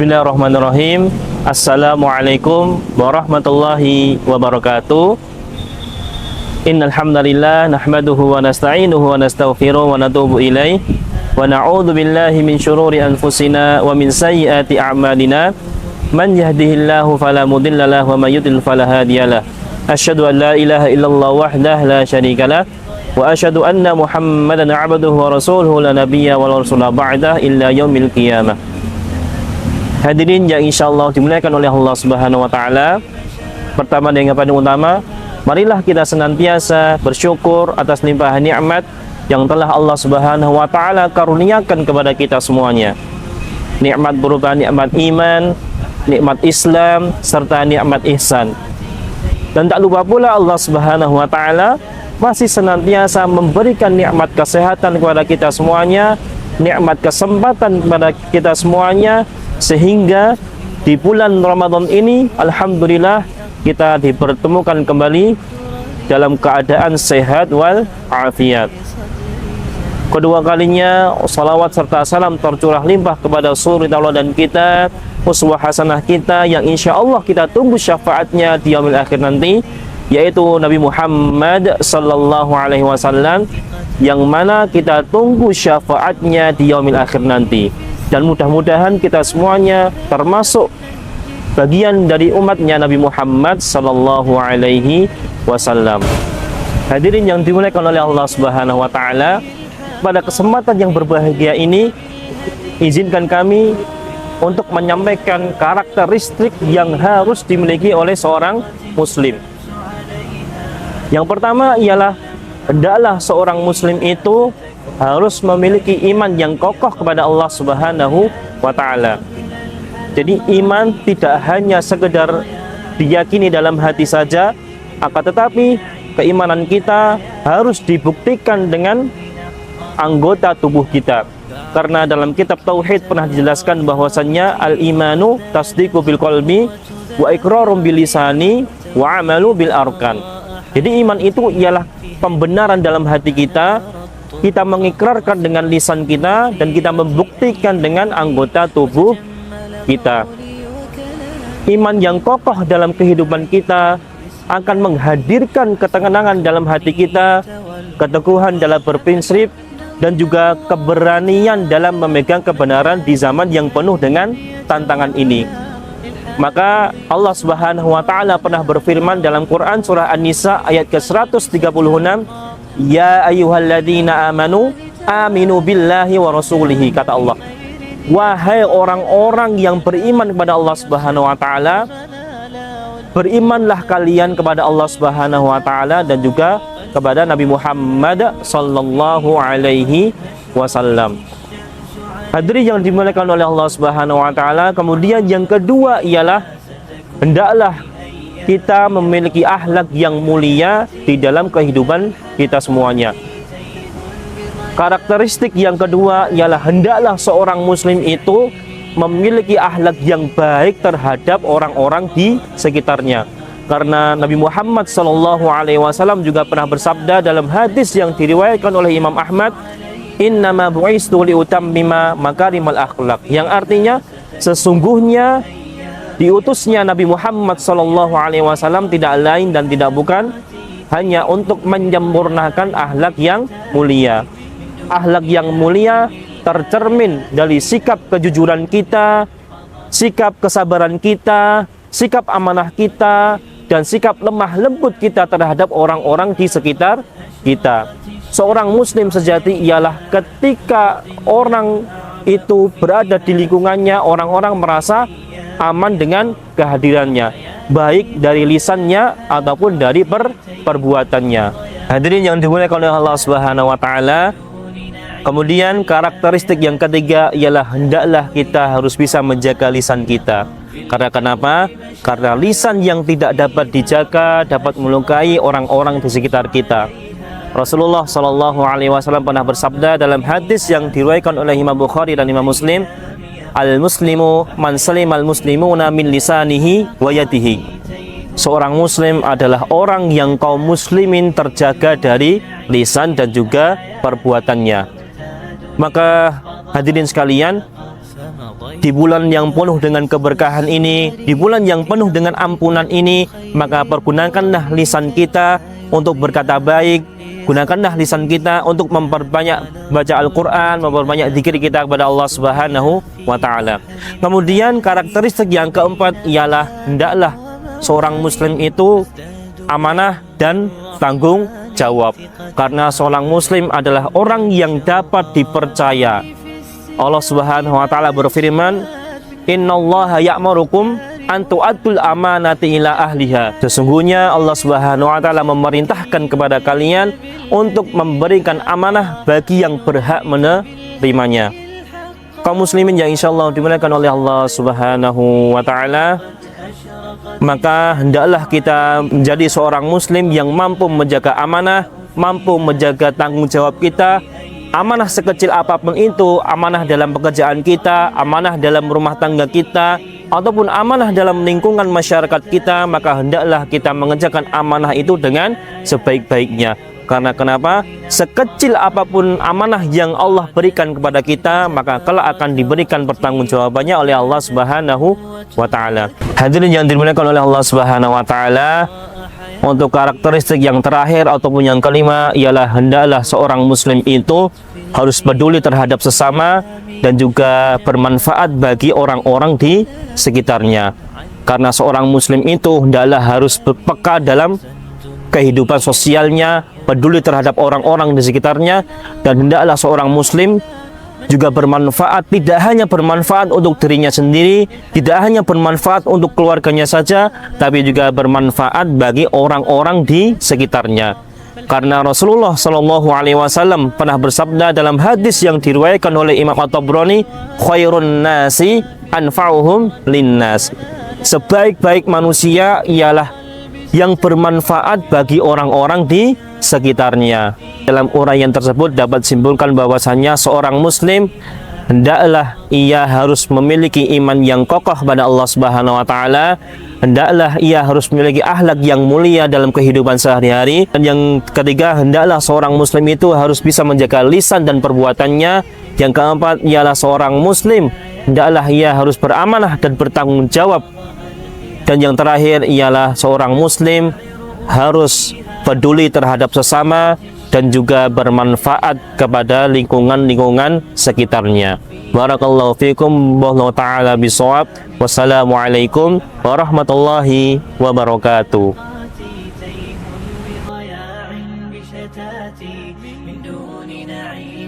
Bismillahirrahmanirrahim. Assalamualaikum warahmatullahi wabarakatuh. Innal hamdalillah nahmaduhu wa nasta'inuhu wa nastaghfiruh wa natubu ilaih wa na'udzu billahi min syururi anfusina wa min sayyiati a'malina. Man yahdihillahu fala mudhillalah wa may yudlil fala hadiyalah. Asyhadu an la ilaha illallah wahdahu la syarikalah wa asyhadu anna Muhammadan 'abduhu wa rasuluhu la nabiyya wa la rasula ba'dah illa yaumil qiyamah. Hadirin yang insyaallah dimuliakan oleh Allah Subhanahu wa taala. Pertama dan yang paling utama, marilah kita senantiasa bersyukur atas limpahan nikmat yang telah Allah Subhanahu wa taala karuniakan kepada kita semuanya. Nikmat berupa nikmat iman, nikmat Islam serta nikmat ihsan. Dan tak lupa pula Allah Subhanahu wa taala masih senantiasa memberikan nikmat kesehatan kepada kita semuanya, nikmat kesempatan kepada kita semuanya, sehingga di bulan Ramadan ini alhamdulillah kita dipertemukan kembali dalam keadaan sehat wal afiat. Kedua kalinya salawat serta salam tercurah limpah kepada suri Allah dan kita, uswah hasanah kita yang insya Allah kita tunggu syafaatnya di yaumil akhir nanti, yaitu Nabi Muhammad sallallahu alaihi wasallam, yang mana kita tunggu syafaatnya di yaumil akhir nanti. Dan mudah-mudahan kita semuanya termasuk bagian dari umatnya Nabi Muhammad sallallahu alaihi wasallam. Hadirin yang dimuliakan oleh Allah Subhanahu wa taala, pada kesempatan yang berbahagia ini izinkan kami untuk menyampaikan karakteristik yang harus dimiliki oleh seorang muslim. Yang pertama ialah hendaklah seorang muslim itu harus memiliki iman yang kokoh kepada Allah Subhanahu wa taala. Jadi iman tidak hanya sekedar diyakini dalam hati saja, akan tetapi keimanan kita harus dibuktikan dengan anggota tubuh kita. Karena dalam kitab tauhid pernah dijelaskan bahwasannya al-imanu tasdiqu bil qalbi wa iqrarum bil lisani wa amalu bil arkan. Jadi iman itu ialah pembenaran dalam hati kita mengikrarkan dengan lisan kita, dan kita membuktikan dengan anggota tubuh kita. Iman yang kokoh dalam kehidupan kita akan menghadirkan ketenangan dalam hati kita, keteguhan dalam berprinsip, dan juga keberanian dalam memegang kebenaran di zaman yang penuh dengan tantangan ini. Maka Allah Subhanahu wa taala pernah berfirman dalam Quran surah An-Nisa ayat ke-136, ya ayyuhalladzina amanu aminu billahi wa rasulihi, kata Allah, wahai orang-orang yang beriman kepada Allah Subhanahu wa taala, berimanlah kalian kepada Allah Subhanahu wa taala dan juga kepada Nabi Muhammad sallallahu alaihi wasallam. Hadirin yang dimuliakan oleh Allah Subhanahu wa taala, kemudian yang kedua ialah hendaklah kita memiliki akhlak yang mulia di dalam kehidupan kita semuanya. Karakteristik yang kedua ialah hendaklah seorang muslim itu memiliki akhlak yang baik terhadap orang-orang di sekitarnya. Karena Nabi Muhammad SAW juga pernah bersabda dalam hadis yang diriwayatkan oleh Imam Ahmad, innama bu'istu liutammima makarimal akhlak, yang artinya sesungguhnya diutusnya Nabi Muhammad SAW tidak lain dan tidak bukan hanya untuk menyempurnakan akhlak yang mulia. Akhlak yang mulia tercermin dari sikap kejujuran kita, sikap kesabaran kita, sikap amanah kita, dan sikap lemah lembut kita terhadap orang-orang di sekitar kita. Seorang muslim sejati ialah ketika orang itu berada di lingkungannya, orang-orang merasa aman dengan kehadirannya, baik dari lisannya ataupun dari perbuatannya. Hadirin yang dimuliakan oleh Allah Subhanahu wa taala, kemudian karakteristik yang ketiga ialah hendaklah kita harus bisa menjaga lisan kita. Karena kenapa? Karena lisan yang tidak dapat dijaga dapat melukai orang-orang di sekitar kita. Rasulullah Shallallahu alaihi wasallam pernah bersabda dalam hadis yang diriwayatkan oleh Imam Bukhari dan Imam Muslim, al-muslimu man salimal muslimuna min lisanihi wa yadihi. Seorang muslim adalah orang yang kaum muslimin terjaga dari lisan dan juga perbuatannya. Maka hadirin sekalian, di bulan yang penuh dengan keberkahan ini, di bulan yang penuh dengan ampunan ini, maka pergunakanlah lisan kita untuk berkata baik, gunakanlah lisan kita untuk memperbanyak baca Al-Quran, memperbanyak zikir kita kepada Allah Subhanahu wa Ta'ala. Kemudian karakteristik yang keempat ialah hendaklah seorang muslim itu amanah dan tanggung jawab, karena seorang muslim adalah orang yang dapat dipercaya. Allah Subhanahu wa Ta'ala berfirman, "Innallaha ya'murukum an tu'addul amanati ila ahliha." Sesungguhnya Allah Subhanahu wa Ta'ala memerintahkan kepada kalian untuk memberikan amanah bagi yang berhak menerimanya. Kaum muslimin yang insyaallah dimuliakan oleh Allah Subhanahu wa Ta'ala, maka hendaklah kita menjadi seorang muslim yang mampu menjaga amanah, mampu menjaga tanggung jawab kita. Amanah sekecil apapun itu, amanah dalam pekerjaan kita, amanah dalam rumah tangga kita, ataupun amanah dalam lingkungan masyarakat kita, maka hendaklah kita mengerjakan amanah itu dengan sebaik-baiknya. Karena kenapa? Sekecil apapun amanah yang Allah berikan kepada kita, maka kelak akan diberikan pertanggungjawabannya oleh Allah Subhanahu wa Ta'ala. Hadirin yang dimuliakan oleh Allah Subhanahu wa Ta'ala, untuk karakteristik yang terakhir ataupun yang kelima ialah hendaklah seorang muslim itu harus peduli terhadap sesama dan juga bermanfaat bagi orang-orang di sekitarnya. Karena seorang muslim itu hendaklah harus peka dalam kehidupan sosialnya, peduli terhadap orang-orang di sekitarnya, dan hendaklah seorang muslim juga bermanfaat, tidak hanya bermanfaat untuk dirinya sendiri, tidak hanya bermanfaat untuk keluarganya saja, tapi juga bermanfaat bagi orang-orang di sekitarnya. Karena Rasulullah Shallallahu Alaihi Wasallam pernah bersabda dalam hadis yang diriwayatkan oleh Imam At-Tabrani, "Khairun nasi anfa'uhum linnas." Sebaik-baik manusia ialah yang bermanfaat bagi orang-orang di sekitarnya. Dalam uraian tersebut dapat simpulkan bahwasanya seorang muslim hendaklah ia harus memiliki iman yang kokoh pada Allah Subhanahu wa Ta'ala, hendaklah ia harus memiliki akhlak yang mulia dalam kehidupan sehari-hari, dan yang ketiga, hendaklah seorang muslim itu harus bisa menjaga lisan dan perbuatannya. Yang keempat ialah seorang muslim hendaklah ia harus beramanah dan bertanggung jawab. Dan yang terakhir ialah seorang muslim harus peduli terhadap sesama dan juga bermanfaat kepada lingkungan-lingkungan sekitarnya. Barakallahu fikum, wallahu ta'ala bisawab. Wassalamualaikum warahmatullahi wabarakatuh. من دون نعيم